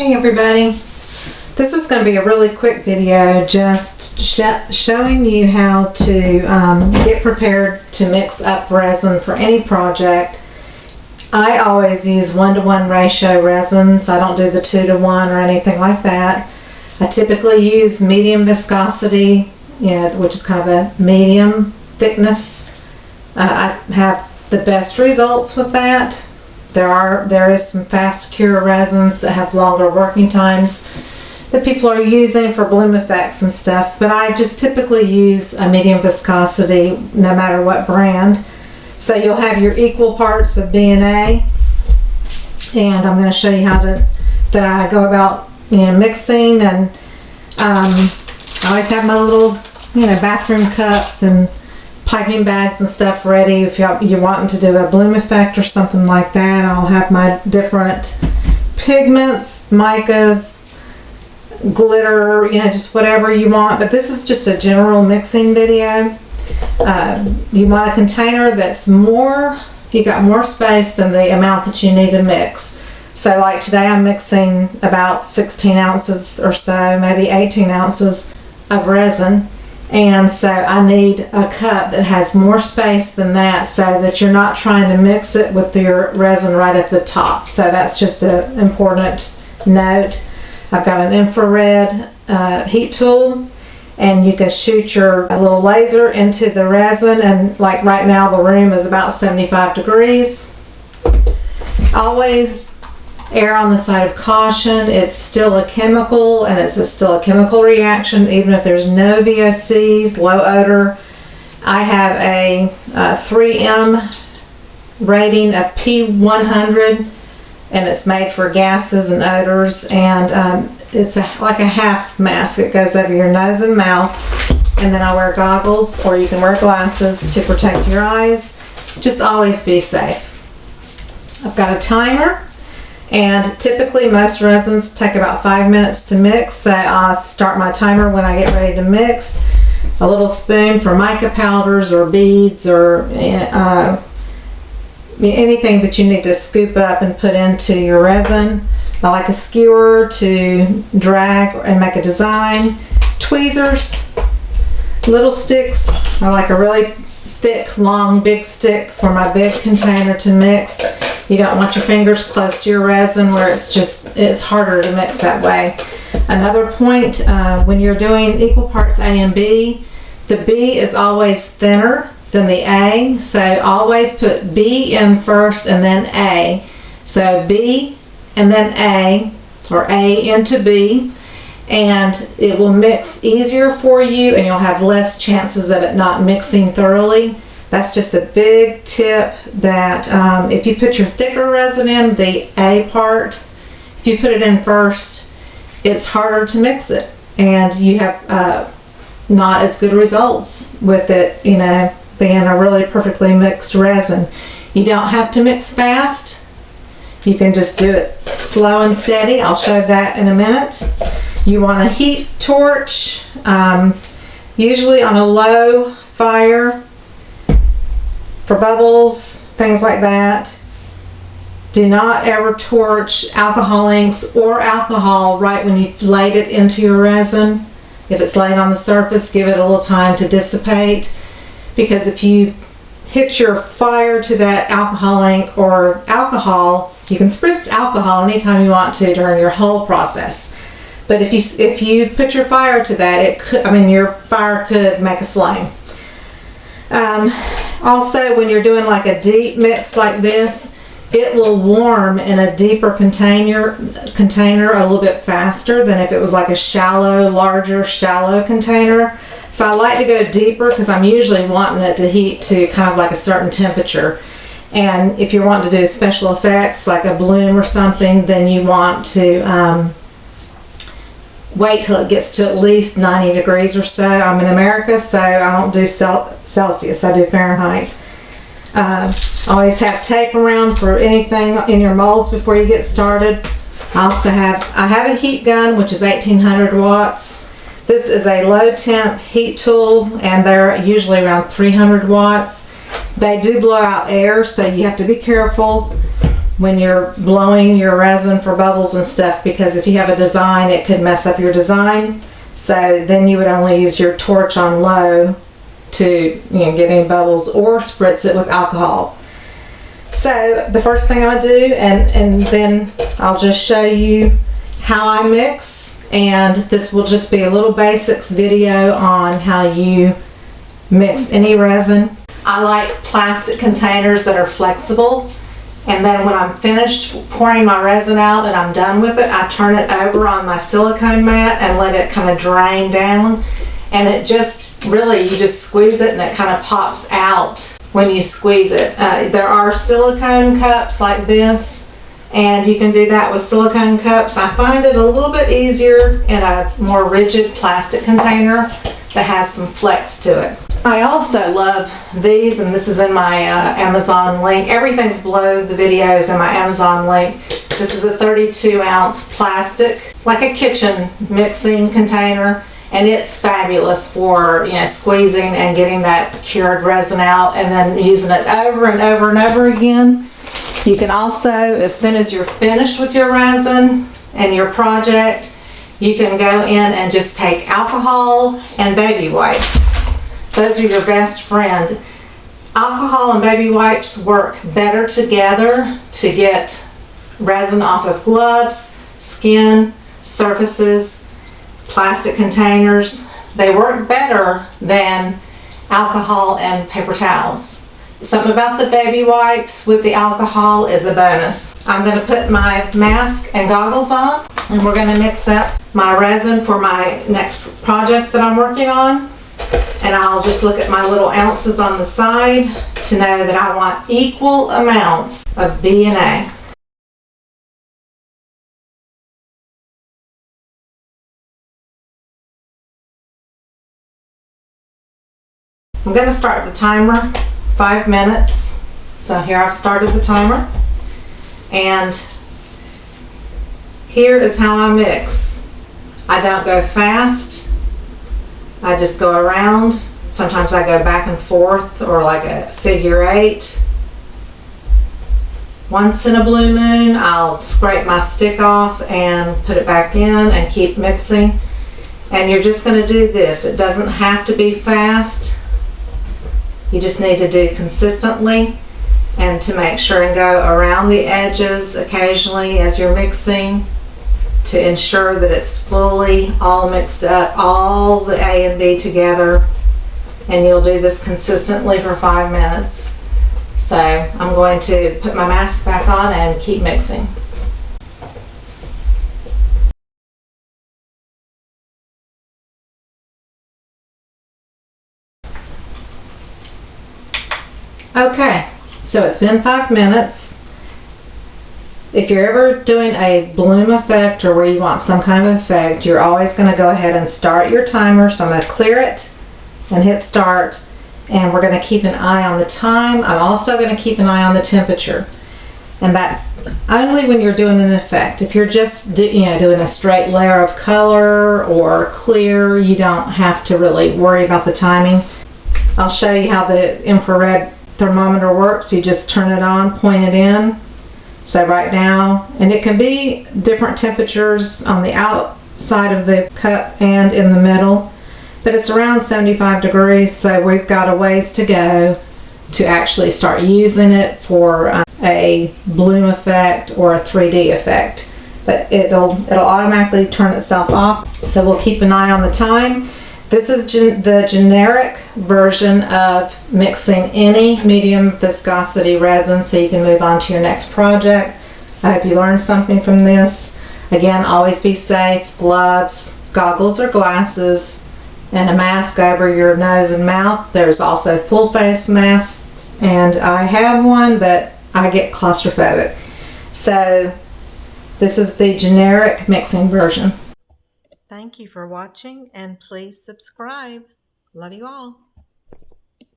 Hey everybody, this is going to be a really quick video just showing you how to get prepared to mix up resin for any project. I always use 1-to-1 ratio resins. I don't do the 2-to-1 or anything like that. I typically use medium viscosity, which is kind of a medium thickness. I have the best results with that. There is some fast cure resins that have longer working times that people are using for bloom effects and stuff, but I just typically use a medium viscosity no matter what brand. So you'll have your equal parts of B and A, and I'm going to show you how that I go about mixing, and I always have my little bathroom cups and piping bags and stuff ready if you're wanting to do a bloom effect or something like that. I'll have my different pigments, micas, glitter, just whatever you want, but this is just a general mixing video. You want a container that's you got more space than the amount that you need to mix. So like today I'm mixing about 16 ounces or so, maybe 18 ounces of resin. And so I need a cup that has more space than that so that you're not trying to mix it with your resin right at the top. So that's just an important note. I've got an infrared heat tool, and you can shoot your little laser into the resin, and like right now the room is about 75 degrees. Always err on the side of caution. It's still a chemical, and it's still a chemical reaction even if there's no VOCs, low odor. I have a 3M rating of P100, and it's made for gases and odors, and it's like a half mask. It goes over your nose and mouth, and then I wear goggles, or you can wear glasses to protect your eyes. Just always be safe. I've got a timer. And typically most resins take about 5 minutes to mix, so I'll start my timer when I get ready to mix. A little spoon for mica powders or beads or anything that you need to scoop up and put into your resin. I like a skewer to drag and make a design. Tweezers, little sticks. I like a really thick, long, big stick for my big container to mix. You don't want your fingers close to your resin where it's harder to mix that way. Another point, when you're doing equal parts A and B, the B is always thinner than the A, so always put B in first and then A. So B and then A, or A into B, and it will mix easier for you, and you'll have less chances of it not mixing thoroughly. That's just a big tip, that if you put your thicker resin in, the A part, if you put it in first, it's harder to mix it, and you have not as good results with it, being a really perfectly mixed resin. You don't have to mix fast. You can just do it slow and steady. I'll show that in a minute. You want a heat torch, usually on a low fire, for bubbles, things like that. Do not ever torch alcohol inks or alcohol right when you've laid it into your resin. If it's laid on the surface, give it a little time to dissipate, because if you hit your fire to that alcohol ink or alcohol, you can spritz alcohol anytime you want to during your whole process. But if you put your fire to that, your fire could make a flame. Also, when you're doing like a deep mix like this, it will warm in a deeper container a little bit faster than if it was like a larger shallow container. So I like to go deeper because I'm usually wanting it to heat to kind of like a certain temperature. And if you're wanting to do special effects like a bloom or something, then you want to wait till it gets to at least 90 degrees or so. I'm in America, so I don't do Celsius, I do Fahrenheit. Always have tape around for anything in your molds before you get started. I have a heat gun, which is 1800 watts. This is a low temp heat tool, and they're usually around 300 watts. They do blow out air, so you have to be careful. when you're blowing your resin for bubbles and stuff, because if you have a design, it could mess up your design. So then you would only use your torch on low to get any bubbles, or spritz it with alcohol. So the first thing I do, and then I'll just show you how I mix, and this will just be a little basics video on how you mix any resin. I like plastic containers that are flexible, and then when I'm finished pouring my resin out and I'm done with it, I turn it over on my silicone mat and let it kind of drain down, and it just really, you just squeeze it and it kind of pops out when you squeeze it. There are silicone cups like this, and you can do that with silicone cups. I find it a little bit easier in a more rigid plastic container that has some flex to it. I also love these, and this is in my Amazon link. Everything's below the videos in my Amazon link. This is a 32-ounce plastic, like a kitchen mixing container, and it's fabulous for squeezing and getting that cured resin out, and then using it over and over and over again. You can also, as soon as you're finished with your resin and your project, you can go in and just take alcohol and baby wipes. Those are your best friend. Alcohol and baby wipes work better together to get resin off of gloves, skin, surfaces, plastic containers. They work better than alcohol and paper towels. Something about the baby wipes with the alcohol is a bonus. I'm going to put my mask and goggles on, and we're going to mix up my resin for my next project that I'm working on. And I'll just look at my little ounces on the side to know that I want equal amounts of B and A. I'm going to start the timer 5 minutes. So here I've started the timer, and here is how I mix. I don't go fast. I just go around. Sometimes I go back and forth, or like a figure 8. Once in a blue moon, I'll scrape my stick off and put it back in and keep mixing. And you're just going to do this. It doesn't have to be fast. You just need to do consistently, and to make sure and go around the edges occasionally as you're mixing to ensure that it's fully all mixed up, all the A and B together. And you'll do this consistently for 5 minutes. So I'm going to put my mask back on and keep mixing. Okay, so it's been 5 minutes. If you're ever doing a bloom effect, or where you want some kind of effect, you're always going to go ahead and start your timer. So I'm going to clear it and hit start, and we're going to keep an eye on the time. I'm also going to keep an eye on the temperature, and that's only when you're doing an effect. If you're just doing a straight layer of color or clear, you don't have to really worry about the timing. I'll show you how the infrared thermometer works. You just turn it on, point it in. So right now, and it can be different temperatures on the outside of the cup and in the middle, but it's around 75 degrees, so we've got a ways to go to actually start using it for a bloom effect or a 3D effect. But it'll automatically turn itself off, so we'll keep an eye on the time. This is the generic version of mixing any medium viscosity resin, so you can move on to your next project. I hope you learned something from this. Again, always be safe. Gloves, goggles or glasses, and a mask over your nose and mouth. There's also full face masks, and I have one, but I get claustrophobic. So this is the generic mixing version. Thank you for watching, and please subscribe. Love you all.